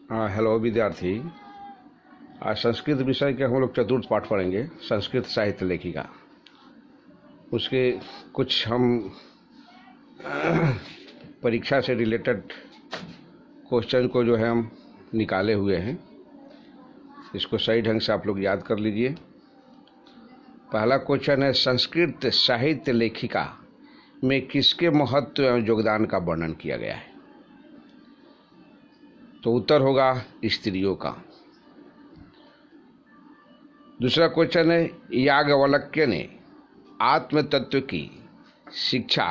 Hello विद्यार्थी। आज संस्कृत विषय के हम लोग चतुर्थ पाठ पढ़ेंगे, संस्कृत साहित्य लेखिका। उसके कुछ हम परीक्षा से रिलेटेड क्वेश्चन को जो है हम निकाले हुए हैं। इसको सही ढंग से आप लोग याद कर लीजिए। पहला क्वेश्चन है, संस्कृत साहित्य लेखिका में किसके महत्व एवं योगदान का वर्णन किया गया है? तो उत्तर होगा स्त्रियों का। दूसरा क्वेश्चन है, याज्ञवल्क्य ने आत्म तत्व की शिक्षा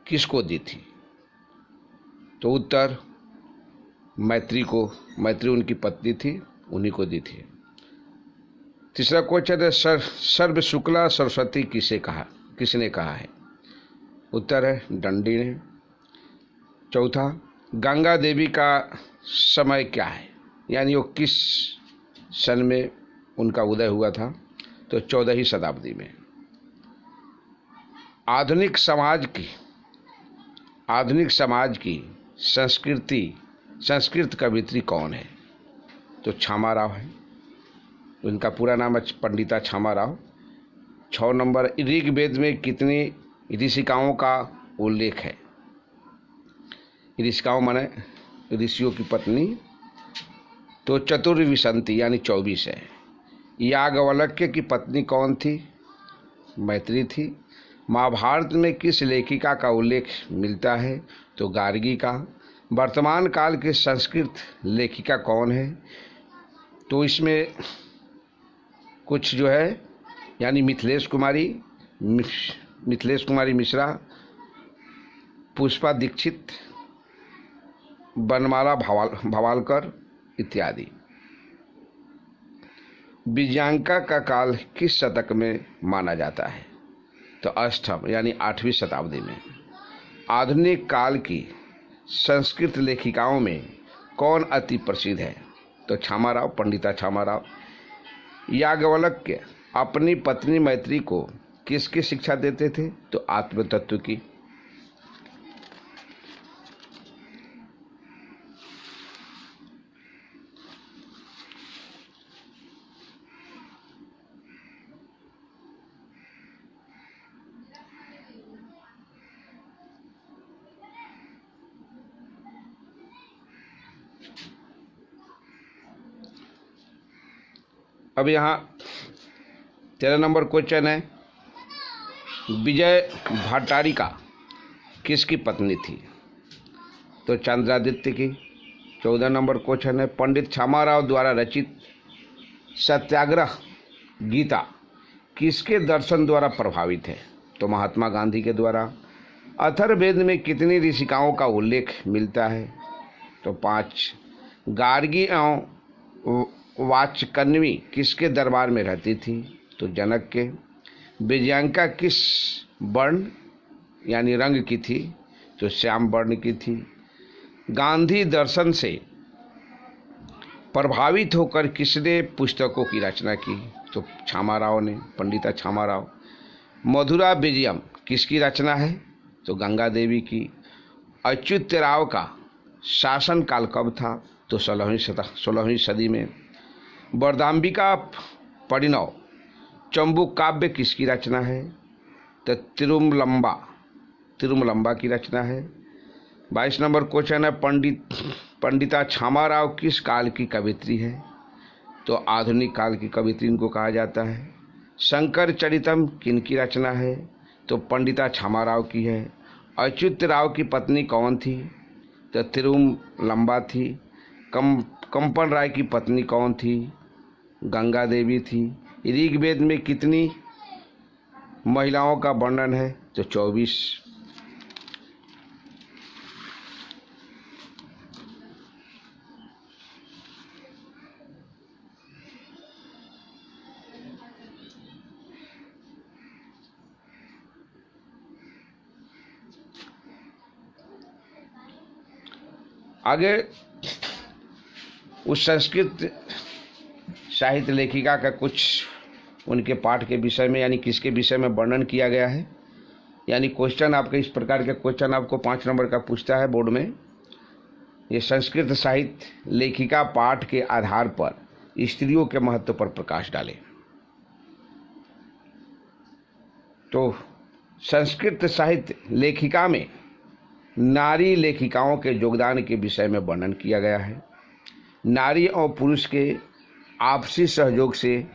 किसको दी थी? तो उत्तर मैत्री को। मैत्री उनकी पत्नी थी, उन्हीं को दी थी। तीसरा क्वेश्चन है, सर्व शुक्ला सरस्वती किसने कहा है? उत्तर है दंडी ने। चौथा, गंगा देवी का समय क्या है, यानी वो किस सन में उनका उदय हुआ था? तो 14वीं शताब्दी में। आधुनिक समाज की संस्कृत कवित्री कौन है? तो क्षमा राव है। उनका पूरा नाम है पंडिता क्षमा राव। 6 नंबर, ऋग्वेद में कितनी ऋषिकाओं का उल्लेख है? ऋषिकाओं माने ऋषियों की पत्नी। तो चतुर्विंशति यानी 24 है। याज्ञवल्क्य की पत्नी कौन थी? मैत्री थी। महाभारत में किस लेखिका का उल्लेख मिलता है? तो गार्गी का। वर्तमान काल के संस्कृत लेखिका कौन है? तो इसमें कुछ जो है, यानी मिथिलेश कुमारी मिश्रा, पुष्पा दीक्षित, बनमाला भावालकर इत्यादि। विजयांका का काल किस शतक में माना जाता है? तो अष्टम यानी 8वीं शताब्दी में। आधुनिक काल की संस्कृत लेखिकाओं में कौन अति प्रसिद्ध है? तो क्षमा राव, पंडिता क्षमा राव। याज्ञवल्क्य अपनी पत्नी मैत्री को किसकी शिक्षा देते थे? तो आत्म तत्व की। अब यहाँ 13 नंबर क्वेश्चन है, विजय भट्टारिका किसकी पत्नी थी? तो चंद्रादित्य की। 14 नंबर क्वेश्चन है, पंडित क्षमा राव द्वारा रचित सत्याग्रह गीता किसके दर्शन द्वारा प्रभावित है? तो महात्मा गांधी के द्वारा। अथर्ववेद में कितनी ऋषिकाओं का उल्लेख मिलता है? तो 5। गार्गी एवं वाचकन्वी किसके दरबार में रहती थी? तो जनक के। विजयांका किस वर्ण यानी रंग की थी? तो श्याम वर्ण की थी। गांधी दर्शन से प्रभावित होकर किसने पुस्तकों की रचना की? तो क्षमा राव ने, पंडिता क्षमा राव। मधुरा विजयम किसकी रचना है? तो गंगा देवी की। अच्युत राव का शासन काल कब था? तो 16वीं सदी में। वरदाम्बिका परिणव चंबुक काव्य किसकी रचना है? तो तिरुमलंबा की रचना है। 22 नंबर क्वेश्चन है, पंडिता क्षमा राव किस काल की कवित्री है? तो आधुनिक काल की कवित्री इनको कहा जाता है। शंकर चरितम किनकी रचना है? तो पंडिता क्षमा राव की है। अच्युत राव की पत्नी कौन थी? तो तिरुमलंबा थी। कंपन राय की पत्नी कौन थी? गंगा देवी थी। ऋग्वेद में कितनी महिलाओं का वर्णन है? तो 24। आगे उस संस्कृत साहित्य लेखिका का कुछ उनके पाठ के विषय में, यानी किसके विषय में वर्णन किया गया है। यानी क्वेश्चन आपके इस प्रकार के क्वेश्चन आपको 5 नंबर का पूछता है बोर्ड में। ये संस्कृत साहित्य लेखिका पाठ के आधार पर स्त्रियों के महत्व पर प्रकाश डाले। तो संस्कृत साहित्य लेखिका में नारी लेखिकाओं के योगदान के विषय में वर्णन किया गया है। नारी और पुरुष के आपसी सहयोग से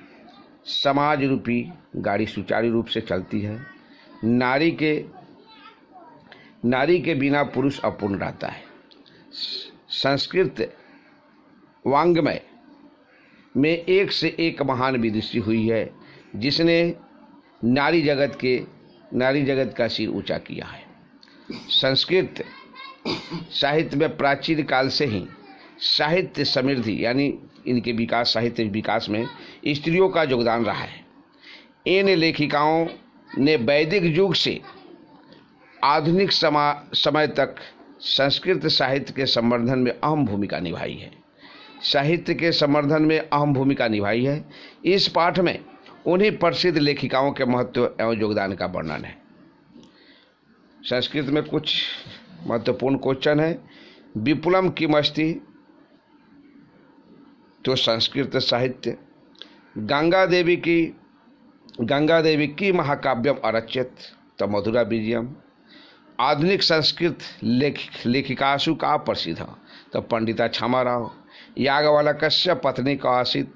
समाज रूपी गाड़ी सुचारू रूप से चलती है। नारी के बिना पुरुष अपूर्ण रहता है। संस्कृत वाङ्मय में एक से एक महान विदुषी हुई है जिसने नारी जगत का सिर ऊंचा किया है। संस्कृत साहित्य में प्राचीन काल से ही साहित्य समृद्धि यानी इनके विकास, साहित्य विकास में स्त्रियों का योगदान रहा है। इन लेखिकाओं ने वैदिक युग से आधुनिक समय तक संस्कृत साहित्य के संवर्धन में अहम भूमिका निभाई है। साहित्य के संवर्धन में अहम भूमिका निभाई है। इस पाठ में उन्हीं प्रसिद्ध लेखिकाओं के महत्व एवं योगदान का वर्णन है। संस्कृत में कुछ महत्वपूर्ण क्वेश्चन है। विपुलम किमस्ति, तो संस्कृत साहित्य। गंगा देवी की महाकाव्यम अरचित, तो मधुरा विजयम। आधुनिक संस्कृत लेखिकासु का प्रसिद्ध, तो पंडिता क्षमा राव। याज्ञवल्क्य पत्नी का आसित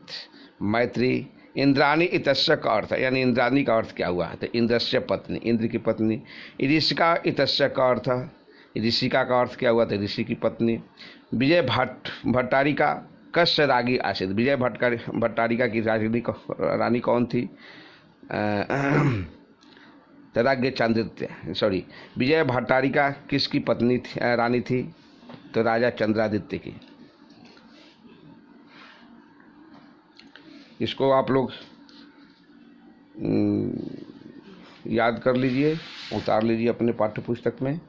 मैत्री। इंद्राणी इतस्य का अर्थ, यानी इंद्राणी का अर्थ क्या हुआ है, तो इंद्रस्य पत्नी, इंद्र की पत्नी। ऋषिका इतस्य का अर्थ, ऋषिका का अर्थ क्या हुआ, तो ऋषि की पत्नी। विजय भट्टारिका कस्य रागी आसित, विजय भट्टारिका की रानी कौन थी, तो राज्ञ चंद्रादित्य, सॉरी, विजय भट्टारिका किसकी पत्नी थी, रानी थी, तो राजा चंद्रादित्य की। इसको आप लोग याद कर लीजिए, उतार लीजिए अपने पाठ्य पुस्तक में।